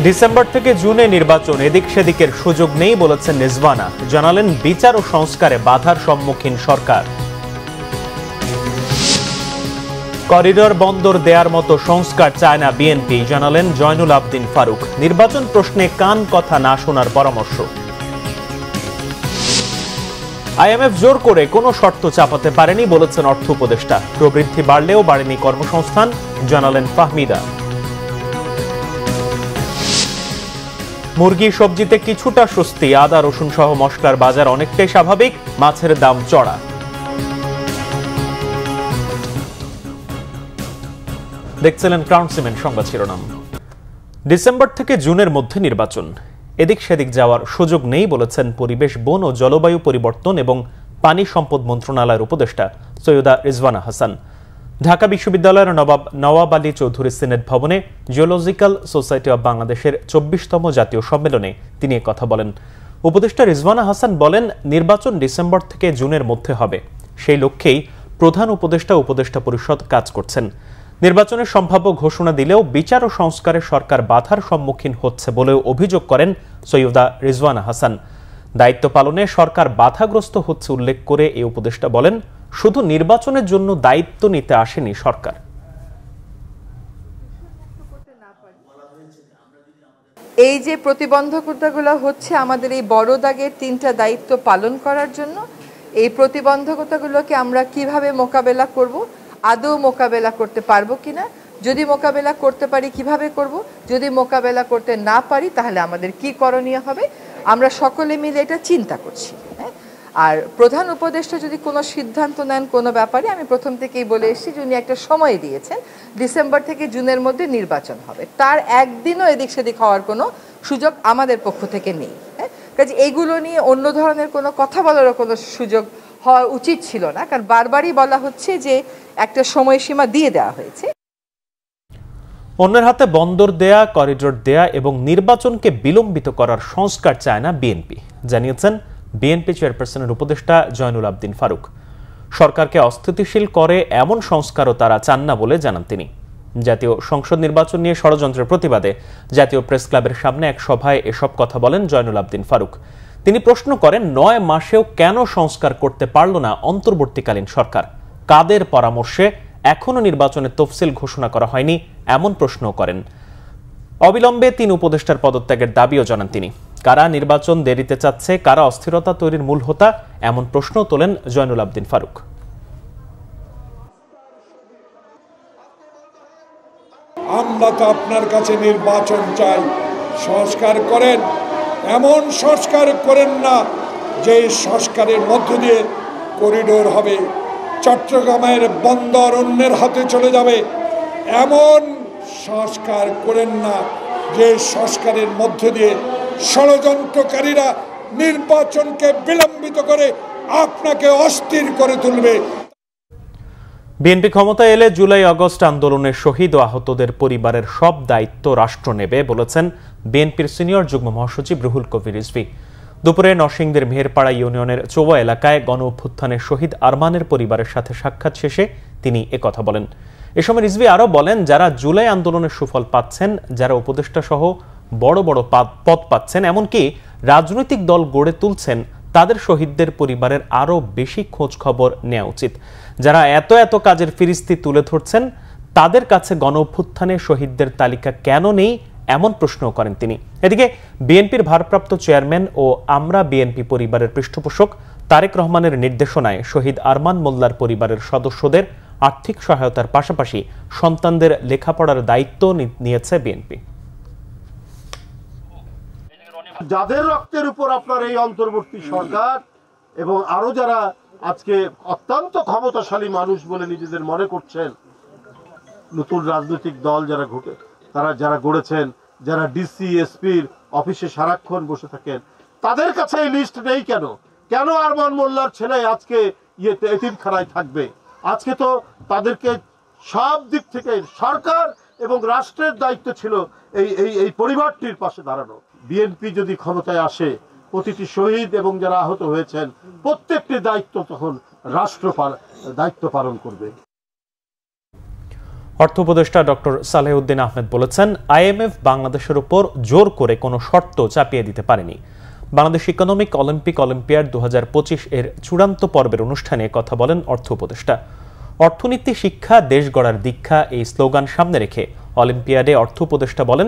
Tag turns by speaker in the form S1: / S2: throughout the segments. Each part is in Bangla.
S1: ডিসেম্বর থেকে জুনে নির্বাচন, এদিক সেদিকের সুযোগ নেই বলেছেন রিজওয়ানা। জানালেন বিচার ও সংস্কারে বাধার সম্মুখীন সরকার। করিডোর বন্দর দেয়ার মতো সংস্কার চায় না বিএনপি, জানালেন জয়নুল আবদিন ফারুক। নির্বাচন প্রশ্নে কান কথা না শোনার পরামর্শ। আইএমএফ জোর করে কোনো শর্ত চাপাতে পারেনি বলেছেন অর্থ উপদেষ্টা। প্রবৃদ্ধি বাড়লেও বাড়েনি কর্মসংস্থান, জানালেন ফাহমিদা। মুরগি সবজিতে কিছুটা স্বস্তি, আদা রসুন সহ মশলার বাজার অনেকটাই স্বাভাবিক, মাছের দাম চড়া। দেখছিলেন ক্রাউন সিমেন্ট সংবাদ শিরোনাম। ডিসেম্বর থেকে জুনের মধ্যে নির্বাচন, এদিক সেদিক যাওয়ার সুযোগ নেই বলেছেন পরিবেশ, বন ও জলবায়ু পরিবর্তন এবং পানি সম্পদ মন্ত্রণালয়ের উপদেষ্টা সৈয়দা রিজওয়ানা হাসান। ঢাকা বিশ্ববিদ্যালয়ের নওয়াব আলী চৌধুরী সিনেট ভবনে জিওলজিক্যাল সোসাইটি অব বাংলাদেশের ২৪তম জাতীয় সম্মেলনে তিনি কথা বলেন। উপদেষ্টা রিজওয়ানা হাসান বলেন, নির্বাচন ডিসেম্বর থেকে জুনের মধ্যে হবে, সেই লক্ষ্যেই প্রধান উপদেষ্টা উপদেষ্টা পরিষদ কাজ করছেন। নির্বাচনের সম্ভাব্য ঘোষণা দিলেও বিচার ও সংস্কারে সরকার বাধার সম্মুখীন হচ্ছে বলেও অভিযোগ করেন সৈয়দা রিজওয়ানা হাসান। দায়িত্ব পালনে সরকার বাধাগ্রস্ত হচ্ছে উল্লেখ করে এই উপদেষ্টা বলেন, শুধু নির্বাচনের জন্য দায়িত্ব নিতে আসেনি সরকার।
S2: এই যে প্রতিবন্ধকতাগুলো হচ্ছে আমাদের এই বড় দাগের ৩টা দায়িত্ব পালন করার জন্য, এই প্রতিবন্ধকতাগুলোকে আমরা কিভাবে মোকাবেলা করব, আদৌ মোকাবেলা করতে পারবো কিনা, যদি মোকাবেলা করতে পারি কিভাবে করব, যদি মোকাবেলা করতে না পারি তাহলে আমাদের কি করণীয় হবে, আমরা সকলে মিলে এটা চিন্তা করছি। আর প্রধান উপদেষ্টা যদি কোনো সিদ্ধান্ত নেন কোনো ব্যাপারে, আমি প্রথম থেকেই বলে এসেছি যে উনি একটা সময় দিয়েছেন, ডিসেম্বর থেকে জুনের মধ্যে নির্বাচন হবে, তার একদিনও এদিক সেদিক হওয়ার কোনো সুযোগ আমাদের পক্ষ থেকে নেই। কাজে এইগুলো নিয়ে অন্য ধরনের কোনো কথা বলারও কোনো সুযোগ হওয়া উচিত ছিল না, কারণ বারবারই বলা হচ্ছে যে একটা সময়সীমা দিয়ে দেওয়া হয়েছে।
S1: অন্যের হাতে বন্দর দেয়া, করিডোর দেয়া এবং নির্বাচনকে বিলম্বিত করার সংস্কার চায় না বিএনপি, জানিয়েছেন বিএনপি চেয়ারপারসনের উপদেষ্টা জয়নুল আবদিন ফারুক। সরকারকে অস্থিতিশীল করে এমন সংস্কারও তারা চান না বলে জানান তিনি। জাতীয় সংসদ নির্বাচন নিয়ে ষড়যন্ত্রের প্রতিবাদে জাতীয় প্রেস ক্লাবের সামনে এক সভায় এসব কথা বলেন জয়নুল আবদিন ফারুক। তিনি প্রশ্ন করেন, ৯ মাসেও কেন সংস্কার করতে পারল না অন্তর্বর্তীকালীন সরকার? কাদের পরামর্শে এখনো নির্বাচনের তফসিল ঘোষণা করা হয়নি, এমন প্রশ্ন করেন। অবিলম্বে ৩ উপদেষ্টার পদত্যাগের দাবিও জানান তিনি। কারা নির্বাচন দেরিতে চাচ্ছে, কারা অস্থিরতা তৈরির মূল হোতা, এমন প্রশ্ন তোলেন জয়নুল আবদিন ফারুক।
S3: আমরা তো আপনার কাছে নির্বাচন চাই, সংস্কার করেন, এমন সংস্কার করেন না যে সংস্কারের মধ্য দিয়ে করিডোর হবে, চট্টগ্রামের বন্দর অন্যের হাতে চলে যাবে, এমন সংস্কার করেন না যে সংস্কারের মধ্য দিয়ে ষড়যন্ত্রকারীরা নির্বাচনকে বিলম্বিত করে আপনাকে অস্থির করে তুলবে।
S1: বিএনপি ক্ষমতায় এলে জুলাই আগস্ট আন্দোলনের শহীদ ও আহতদের পরিবারের সব দায়িত্ব রাষ্ট্র নেবে বলেছেন বিএনপির সিনিয়র যুগ্ম মহাসচিব রুহুল কবির রিজভী। দুপুরে নরসিংদীর মেহেরপাড়া ইউনিয়নের চৌয়া এলাকায় গণ অভ্যুত্থানের শহীদ আরমানের পরিবারের সাথে সাক্ষাৎ শেষে তিনি একথা বলেন। এ সময় রিজভী আরও বলেন, যারা জুলাই আন্দোলনের সুফল পাচ্ছেন, যারা উপদেষ্টা সহ বড় বড় পদ পাচ্ছেন, এমনকি রাজনৈতিক দল গড়ে তুলছেন, তাদের শহীদদের পরিবারের আরও বেশি খোঁজ খবর নেওয়া উচিত। যারা এত এত কাজের ফিরিস্তি তুলে ধরছেন, তাদের কাছে গণ অভ্যুত্থানে শহীদদের তালিকা কেন নেই, এমন প্রশ্ন করেন তিনি। এদিকে বিএনপির ভারপ্রাপ্ত চেয়ারম্যান ও আমরা বিএনপি পরিবারের পৃষ্ঠপোষক তারেক রহমানের নির্দেশনায় শহীদ আরমান মোল্লার পরিবারের সদস্যদের আর্থিক সহায়তার পাশাপাশি সন্তানদের লেখাপড়ার দায়িত্ব নিয়েছে বিএনপি।
S4: যাদের রক্তের উপর আপনার এই অন্তর্বর্তী সরকার এবং আরো যারা আজকে অত্যন্ত ক্ষমতাশালী মানুষ বলে নিজেদের মনে করছেন, নতুন রাজনৈতিক দল যারা গড়েছেন, যারা ডিসি এসপির অফিসে সারাক্ষণ বসে থাকেন, তাদের কাছে এই লিস্ট নেই কেন? কেন আরমান মোল্লার ছেলে আজকে এতিমখানায় থাকবে? আজকে তো তাদেরকে সব দিক থেকে সরকার এবং রাষ্ট্রের দায়িত্ব ছিল এই পরিবারটির পাশে দাঁড়ানো। বিএনপি যদি ক্ষমতায় আসে, প্রতিটি শহীদ এবং যারা আহত হয়েছেন প্রত্যেকটি দায়িত্ব তখন রাষ্ট্র দায়িত্ব পালন করবে।
S1: অর্থ উপদেষ্টা ডক্টর সালেহউদ্দিন আহমেদ বলেছেন, IMF বাংলাদেশের উপর জোর করে কোনো শর্ত চাপিয়ে দিতে পারেনি। বাংলাদেশ ইকোনমিক অলিম্পিয়াড 2025 এর চূড়ান্ত পর্বের অনুষ্ঠানে কথা বলেন অর্থ উপদেষ্টা। অর্থনীতি শিক্ষা দেশ গড়ার দীক্ষা এই স্লোগান সামনে রেখে অলিম্পিয়াডে অর্থ উপদেষ্টা বলেন,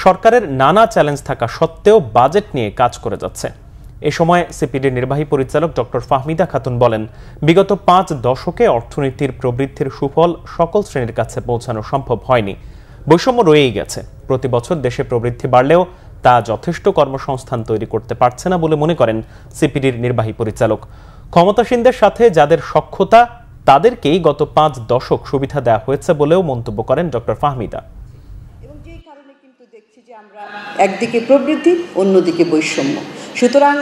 S1: সরকারের নানা চ্যালেঞ্জ থাকা সত্ত্বেও বাজেট নিয়ে কাজ করে যাচ্ছে। এ সময় সিপিডির নির্বাহী পরিচালক ডক্টর ফাহমিদা খাতুন বলেন, বিগত 5 দশকে অর্থনীতির প্রবৃদ্ধির সুফল সকল শ্রেণীর কাছে পৌঁছানো সম্ভব হয়নি। বৈষম্য রয়েই গেছে। প্রতি বছর দেশে প্রবৃদ্ধি বাড়লেও তা যথেষ্ট কর্মসংস্থান তৈরি করতে পারছে না বলে মনে করেন সিপিডির নির্বাহী পরিচালক। ক্ষমতাসীনদের সাথে যাদের সখ্যতা তাদেরকেই গত 5 দশক সুবিধা দেওয়া হয়েছে বলেও মন্তব্য করেন ডক্টর ফাহমিদা।
S5: এবং যেই কারণে কিন্তু দেখছি যে আমরা একদিকে প্রবৃদ্ধি, অন্যদিকে বৈষম্য। সুতরাং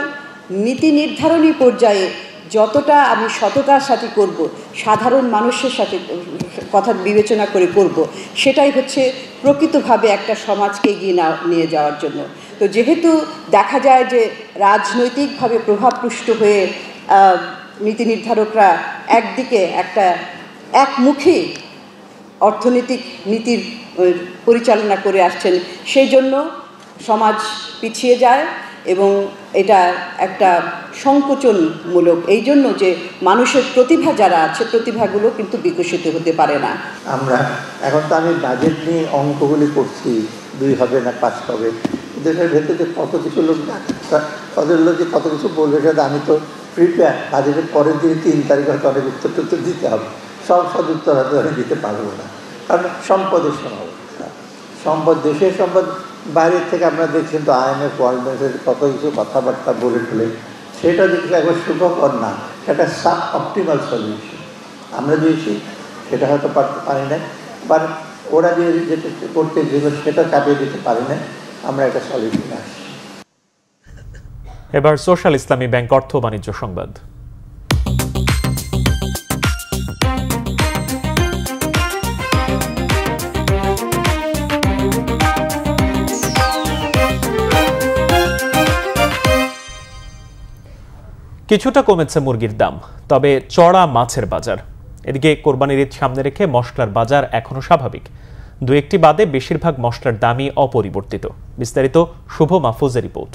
S5: নীতি নির্ধারণী পর্যায়ে যতটা আমি সততার সাথে করব, সাধারণ মানুষের সাথে কথা বিবেচনা করে করব, সেটাই হচ্ছে প্রকৃতভাবে একটা সমাজকে এগিয়ে নিয়ে যাওয়ার জন্য। তো যেহেতু দেখা যায় যে রাজনৈতিকভাবে প্রভাবপুষ্ট হয়ে নীতি নির্ধারকরা একদিকে একটা একমুখী অর্থনৈতিক নীতির পরিচালনা করে আসছেন, সেই জন্য সমাজ পিছিয়ে যায় এবং এটা একটা সংকোচনমূলক, এই জন্য যে মানুষের প্রতিভা যারা আছে, প্রতিভাগুলো কিন্তু বিকশিত হতে পারে না।
S6: আমরা এখন তো আমি বাজেট নিয়ে অঙ্কগুলি করছি, 2 হবে না 5 হবে, দেশের ভেতরে কত কিছু লোক তাদের লোক যে কত কিছু বলবে, সেটা আমি তো প্রিপেয়ার। বাজেটের পরের দিন 3 তারিখ হয়তো অনেক উত্তর দিতে হবে, সব উত্তর হয়তো আমি দিতে পারবো না, কারণ সম্পদের সময় সম্পদ, দেশের সম্পদ বাইরের থেকে আমরা দেখছেন তো IMF ওয়ার্ল্ড ব্যাংকের কত কিছু কথাবার্তা বলে ফেলে, সেটা দেখছি একবার সুখকর না, সেটা সাব অপটিমাল সলিউশন আমরা দিয়েছি, সেটা হয়তো পারি না, বা ওরা যে যেটা করতে দিল সেটা চাপিয়ে দিতে পারি না, আমরা একটা সলিউশনে আসছি।
S1: এবার সোশ্যাল ইসলামী ব্যাংক অর্থ বাণিজ্য সংবাদ। কিছুটা কমেছে মুরগির দাম, তবে চড়া মাছের বাজার। এদিকে কোরবানির ঈদ সামনে রেখে মশলার বাজার এখনো স্বাভাবিক। 2-1টি বাদে বেশিরভাগ মশলার দামই অপরিবর্তিত। বিস্তারিত শুভ মাহফুজের রিপোর্ট।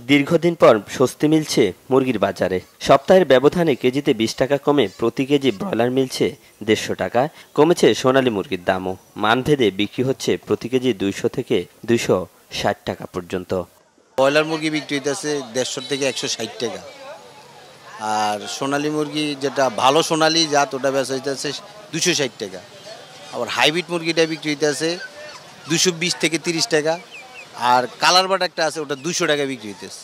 S7: দীর্ঘদিন পর স্বস্তি মিলছে মুরগির বাজারে। সপ্তাহের ব্যবধানে কেজিতে 20 টাকা কমে প্রতি কেজি ব্রয়লার মিলছে 150 টাকা। কমেছে সোনালী মুরগির দামও। মানভেদে বিক্রি হচ্ছে প্রতি কেজি 200 থেকে 260 টাকা পর্যন্ত।
S8: ব্রয়লার মুরগি বিক্রি হইতেছে 150 থেকে 160 টাকা, আর সোনালী মুরগি যেটা ভালো সোনালী জাত ওটা বেচা হইতেছে 260 টাকা। আবার হাইব্রিড মুরগিটা বিক্রি হইতেছে 220 থেকে 30 টাকা, আর কালার বাট একটা আছে ওটা 200 টাকা বিক্রি হইতেছে।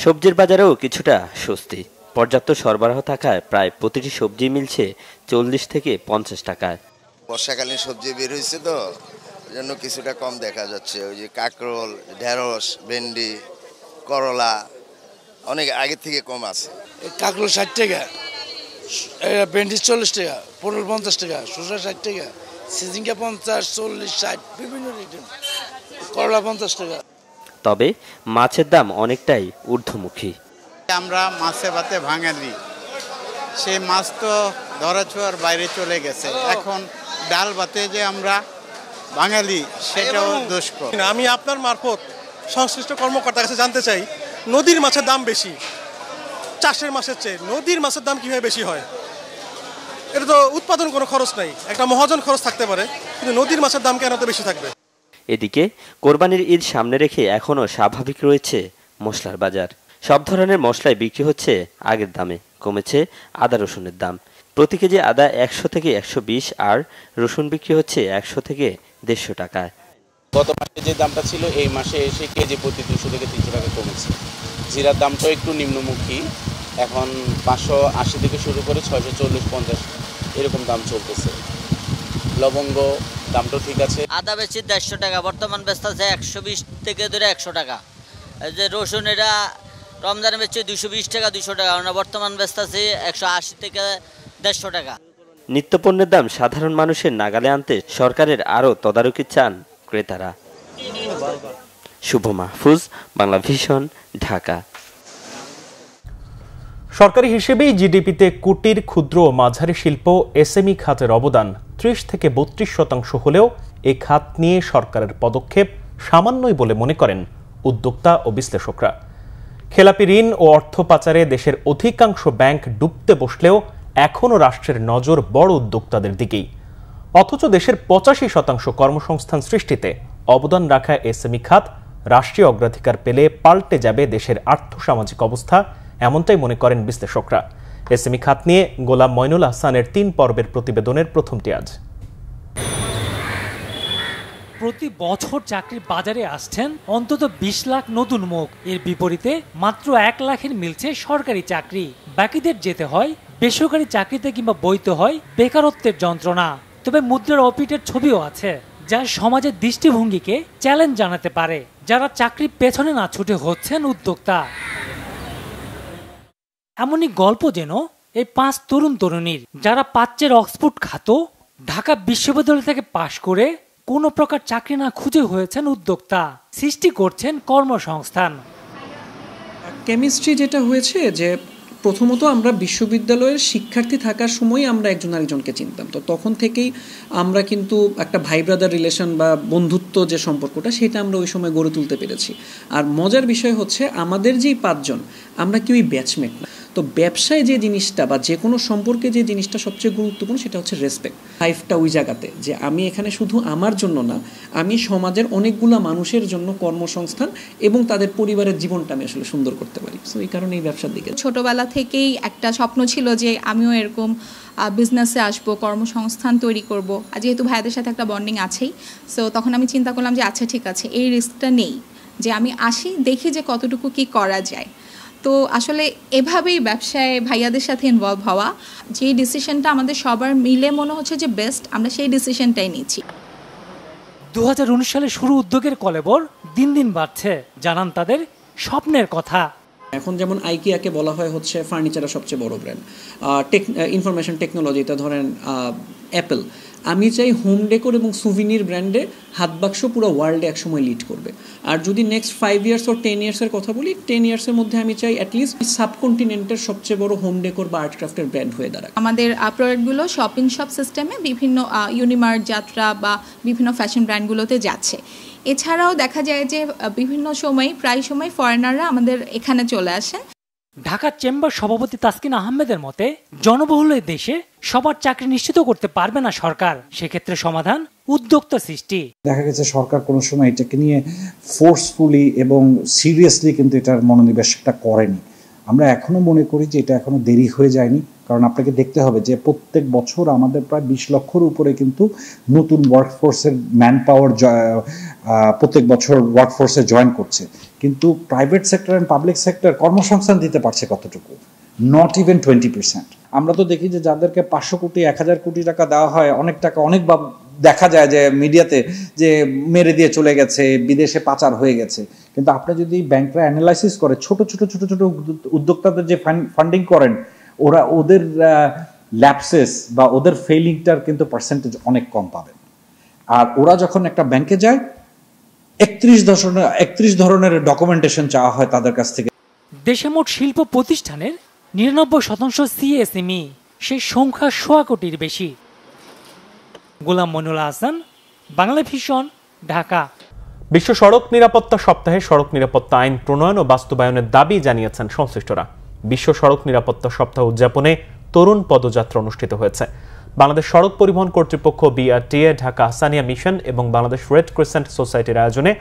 S7: সবজির বাজারেও কিছুটা স্বস্তি। পর্যাপ্ত সরবরাহ থাকায় প্রায় প্রতিটি সবজি মিলছে 40 থেকে 50 টাকায়।
S9: বর্ষাকালীন সবজি বের হয়েছে তো জন্য কিছুটা কম দেখা যাচ্ছে। ওই যে কাঁকরোল, ঢেঁড়স, ভেন্ডি, করলা অনেক আগের থেকে কম আছে।
S10: কাঁকরোল 60 টাকা, ভেন্ডি 40 টাকা, পটল 50 টাকা, শসা 60 টাকা, সিজিঙ্গা 50, 40, 60 বিভিন্ন রেটের, করলা 50 টাকা।
S7: তবে মাছের দাম অনেকটাই ঊর্ধ্বমুখী।
S11: আমরা মাছে ভাতে ভাঙালি, সেই মাছ তো ধরা ছোঁয়ার বাইরে চলে গেছে। এখন ডাল ভাতে যে আমরা বাঙালি সেটাও দুষ্কর।
S12: আমি আপনার মারফত সংশ্লিষ্ট কর্মকর্তার কাছে জানতে চাই, নদীর মাছের দাম বেশি চাষের মাছের চেয়ে, নদীর মাছের দাম কিভাবে বেশি হয়? এটা তো উৎপাদন কোনো খরচ নাই, একটা মহাজন খরচ থাকতে পারে, কিন্তু নদীর মাছের দাম কেন তো বেশি থাকবে?
S7: এদিকে কোরবানির ঈদ সামনে রেখে এখনও স্বাভাবিক রয়েছে মশলার বাজার। সব ধরনের মশলাই বিক্রি হচ্ছে আগের দামে। কমেছে আদা রসুনের দাম। প্রতি কেজি আদা 100 থেকে 120, আর রসুন বিক্রি হচ্ছে 100 থেকে 150 টাকায়।
S13: গত মাসে যে দামটা ছিল এই মাসে এসে কেজি প্রতি 200 থেকে 300 টাকা কমেছে। জিরার দামটাও একটু নিম্নমুখী, এখন 580 থেকে শুরু করে 640-50 এরকম দাম চলতেছে। লবঙ্গ দামটাও ঠিক আছে।
S14: আদা বেশি 150 টাকা, বর্তমান বেচতে আছে 120 থেকে ধরে 100 টাকা। এই যে রসুন এটা রমজানে বেচছে 220 টাকা, 200 টাকা, আমরা বর্তমান বেচতে আছে 180 থেকে 150 টাকা।
S7: নিত্যপণ্যের দাম সাধারণ মানুষের নাগালে আনতে সরকারের আরও তদারকি চান ক্রেতারা। শুভ মাহফুজ, বাংলা ভিশন, ঢাকা।
S1: সরকারি হিসেবেই জিডিপিতে কুটির, ক্ষুদ্র ও মাঝারি শিল্প এসএমই খাতের অবদান ৩০ থেকে ৩২% হলেও এই খাত নিয়ে সরকারের পদক্ষেপ সামান্যই বলে মনে করেন উদ্যোক্তা ও বিশ্লেষকরা। খেলাপি ঋণ ও অর্থ পাচারে দেশের অধিকাংশ ব্যাংক ডুবতে বসলেও এখনও রাষ্ট্রের নজর বড় উদ্যোক্তাদের দিকেই। অথচ দেশের ৮৫% কর্মসংস্থান সৃষ্টিতে অবদান রাখা এসএমই খাত রাষ্ট্রীয় অগ্রাধিকার পেলে পাল্টে যাবে দেশের আর্থসামাজিক অবস্থা, এমনটাই মনে করেন বিশ্লেষকরা। এসএমই খাত নিয়ে গোলাম মইনুল আহসানের ৩ পর্বের প্রতিবেদনের প্রথমটি আজ।
S15: প্রতি বছর চাকরির বাজারে আসছেন অন্তত ২০ লাখ নতুন মুখ। এর বিপরীতে মাত্র ১ লাখের মিলছে সরকারি চাকরি। বাকিদের যেতে হয় বেসরকারি চাকরিতে কিংবা বইতে হয় বেকারত্বের যন্ত্রণা। তবে মুদ্রার অপিটের ছবিও আছে, যা সমাজের দৃষ্টিভঙ্গিকে চ্যালেঞ্জ জানাতে পারে। যারা চাকরির পেছনে না ছুটে হচ্ছেন উদ্যোক্তা। এমনই গল্প যেন এই ৫ তরুণ তরুণীর, যারা পাচ্ছের অক্সফোর্ড খ্যাত ঢাকা বিশ্ববিদ্যালয় থেকে পাশ করে কোনো প্রকার চাকরি না খুঁজে হয়েছেন উদ্যোক্তা, সৃষ্টি করছেন কর্মসংস্থান।
S16: কেমিস্ট্রি যেটা হয়েছে যে প্রথমত আমরা বিশ্ববিদ্যালয়ের শিক্ষার্থী থাকার সময় আমরা একজন আরেকজনকে চিনতাম, তো তখন থেকেই আমরা কিন্তু একটা ভাই ব্রাদার রিলেশন বা বন্ধুত্ব যে সম্পর্কটা সেটা আমরা ওই সময় গড়ে তুলতে পেরেছি। আর মজার বিষয় হচ্ছে আমাদের যেই ৫ জন আমরা কেউই ব্যাচমেট না। তো ব্যবসায় যে জিনিসটা বা যে কোনো সম্পর্কে যে জিনিসটা সবচেয়ে গুরুত্বপূর্ণ সেটা হচ্ছে রেসপেক্ট। লাইফটা ওই জায়গাতে যে আমি এখানে শুধু আমার জন্য না, আমি সমাজের অনেকগুলো মানুষের জন্য কর্মসংস্থান এবং তাদের পরিবারের জীবনটা আমি আসলে সুন্দর করতে পারি। সো এই কারণে এই ব্যবসার দিকে
S17: ছোটবেলা থেকেই একটা স্বপ্ন ছিল যে আমিও এরকম বিজনেসে আসবো, কর্মসংস্থান তৈরি করব। আর যেহেতু ভাইয়াদের সাথে একটা বন্ডিং আছেই, সো তখন আমি চিন্তা করলাম যে আচ্ছা ঠিক আছে, এই রিস্কটা নেই, যে আমি আসি দেখি যে কতটুকু কি করা যায়। তো আসলে এভাবেই ব্যবসায় ভাইয়াদের সাথে ইনভলভ হওয়া, যে ডিসিশনটা আমাদের সবার মিলে মনে হচ্ছে যে বেস্ট, আমরা সেই ডিসিশনটাই নিচ্ছি।
S15: ২০১৯ সালে শুরু উদ্যোগের কলেবর দিন দিন বাড়ছে, জানান তাদের স্বপ্নের কথা।
S16: এখন যেমন আইকিয়াকে বলা হয় হচ্ছে ফার্নিচারের সবচেয়ে বড় ব্র্যান্ড, ইনফরমেশন টেকনোলজিতে ধরেন অ্যাপেল। আমি চাই হোম ডেকোর এবং সুভিনির ব্র্যান্ডে হাত বাক্স পুরো ওয়ার্ল্ডে একসময় লিড করবে। আর যদি নেক্সট 5 ইয়ার্স ও 10 ইয়ার্সের কথা বলি, 10 ইয়ার্সের মধ্যে আমি চাই অ্যাটলিস্ট সাবকন্টিনেন্টের সবচেয়ে বড় হোম ডেকোর বা আর্ট ক্রাফটের ব্র্যান্ড হয়ে দাঁড়ায়।
S17: আমাদের প্রোডাক্টগুলো শপিং শপ সিস্টেমে বিভিন্ন ইউনিমার্ট, যাত্রা বা বিভিন্ন ফ্যাশন ব্র্যান্ডগুলোতে যাচ্ছে। এছাড়াও দেখা যায় যে বিভিন্ন সময় প্রায় সময় ফরেনাররা আমাদের এখানে চলে আসেন।
S15: ঢাকা চেম্বার সভাপতি তাসকিন আহমেদের মতে, জনবহুল এই দেশে সবার চাকরি নিশ্চিত করতে পারবে না সরকার, সেক্ষেত্রে সমাধান উদ্যোক্তা সৃষ্টি।
S18: দেখা গেছে সরকার কোনো সময় এটাকে নিয়ে ফোর্সফুলি এবং সিরিয়াসলি কিন্তু এটার মনোনিবেশটা করেনি। আমরা এখনো মনে করি যে এটা এখনো দেরি হয়ে যায়নি, কারণ আপনাকে দেখতে হবে যে প্রত্যেক বছর আমাদের প্রায় ২০ লক্ষর উপরে কিন্তু নতুন ওয়ার্কফোর্সের ম্যান পাওয়ার প্রত্যেক বছর ওয়ার্কফোর্সে জয়েন করছে, কিন্তু private sector and public sector কর্মসংস্থান দিতে পারছে কতটুকু? Not even 20%। আমরা তো দেখি যে যাদেরকে ৫০০ কোটি ১,০০০ কোটি টাকা দেওয়া হয়, অনেক টাকা অনেক দেখা যায় যে মিডিয়াতে যে মেরে দিয়ে চলে গেছে, বিদেশে পাচার হয়ে গেছে। কিন্তু আপনি যদি ব্যাংকরা অ্যানালাইসিস করে ছোট ছোট উদ্যোক্তাদের যে ফান্ডিং করেন, ওদের ল্যাপসেস বা ওদের ফেইলিংটার কিন্তু পার্সেন্টেজ অনেক কম পাবেন। আর ওরা যখন একটা ব্যাংকে যায় ৩১ ধরনের ডকুমেন্টেশন চাওয়া হয় তাদের কাছ থেকে।
S15: দেশে মোট শিল্প প্রতিষ্ঠানের ৯৯% সিএসএমই, সেই সংখ্যা ১০০ কোটির বেশি। গোলাম মইনুল আহসান, বাংলা ভিশন, ঢাকা।
S1: বিশ্ব সড়ক নিরাপত্তা সপ্তাহে সড়ক নিরাপত্তা আইন প্রণয়ন ও বাস্তবায়নের দাবি জানিয়েছেন সংশ্লিষ্টরা। বিশ্ব সড়ক নিরাপত্তা সপ্তাহ উদযাপনে তরুণ পদযাত্রা অনুষ্ঠিত হয়েছে। বাংলাদেশ সড়ক পরিবহন কর্তৃপক্ষ, বিআরটিএ, ঢাকা আহসানিয়া মিশন এবং বাংলাদেশ রেড ক্রিসেন্ট সোসাইটির আয়োজনে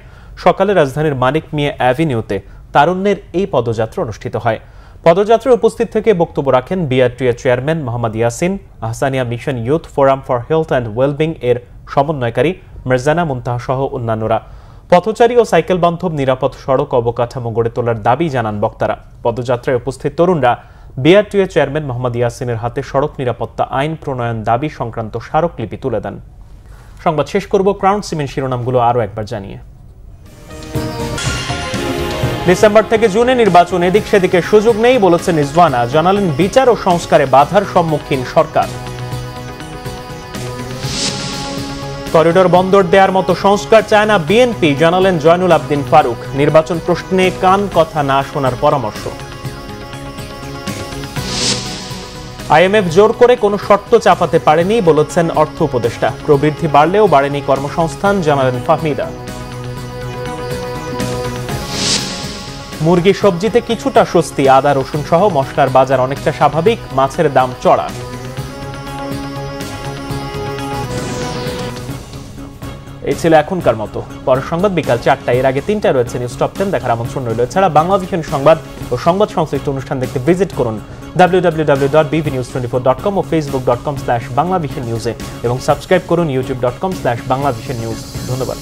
S1: সকালে রাজধানীর মানিক মিয়া অ্যাভিনিউতে তারুণ্যের এই পদযাত্রা অনুষ্ঠিত হয়। পদযাত্রায় উপস্থিত থেকে বক্তব্য রাখেন BRTA chairman Mohammad Yasin, Ahsania mission youth forum for health and wellbeing এর সমন্বয়কারী মির্জানা মুনতাহা সহ অন্যান্যরা। পথচারী ও সাইকেল বান্ধব নিরাপদ সড়ক অবকাঠামো গড়ে তোলার দাবি জানান বক্তারা। পদযাত্রায় উপস্থিত তরুণরা বিআরটিএ চেয়ারম্যান মোহাম্মদ ইয়াসিনের হাতে সড়ক নিরাপত্তা আইন প্রণয়ন দাবি সংক্রান্ত স্মারকলিপি তুলে দেন। সংবাদ শেষ করব ক্রাউন সিমেন্ট শিরোনামগুলো আরও একবার জানিয়ে। ডিসেম্বর থেকে জুনে নির্বাচন, এদিক সেদিকে সুযোগ নেই বলেছেন রিজওয়ানা। জানালেন বিচার ও সংস্কারে বাধার সম্মুখীন সরকার। করিডোর বন্দর দেওয়ার মতো সংস্কার চায় না বিএনপি, জানালেন জয়নুল আবদিন ফারুক। নির্বাচন প্রশ্নে কান কথা না শোনার পরামর্শ। আইএমএফ জোর করে কোনো শর্ত চাপাতে পারেনি বলেছেন অর্থ উপদেষ্টা। প্রবৃদ্ধি বাড়লেও বাড়েনি কর্মসংস্থান, জানালেন ফাহমিদা। মুরগি সবজিতে কিছুটা স্বস্তি, আদা রসুন সহ মশলার বাজার অনেকটা স্বাভাবিক, মাছের দাম চড়া। এই ছিল এখনকার মতো। পরের সংবাদ বিকাল 4টায়, এর আগে 3টায় রয়েছে নিউজ টপ 10 দেখার আমন্ত্রণ রইল। এছাড়া বাংলাভিশন সংবাদ ও সংবাদ সংশ্লিষ্ট অনুষ্ঠান দেখতে ভিজিট করুন www.bvnews24.com ও facebook.com/banglavisionnews এবং সাবস্ক্রাইব করুন youtube.com/banglavisionnews। ধন্যবাদ।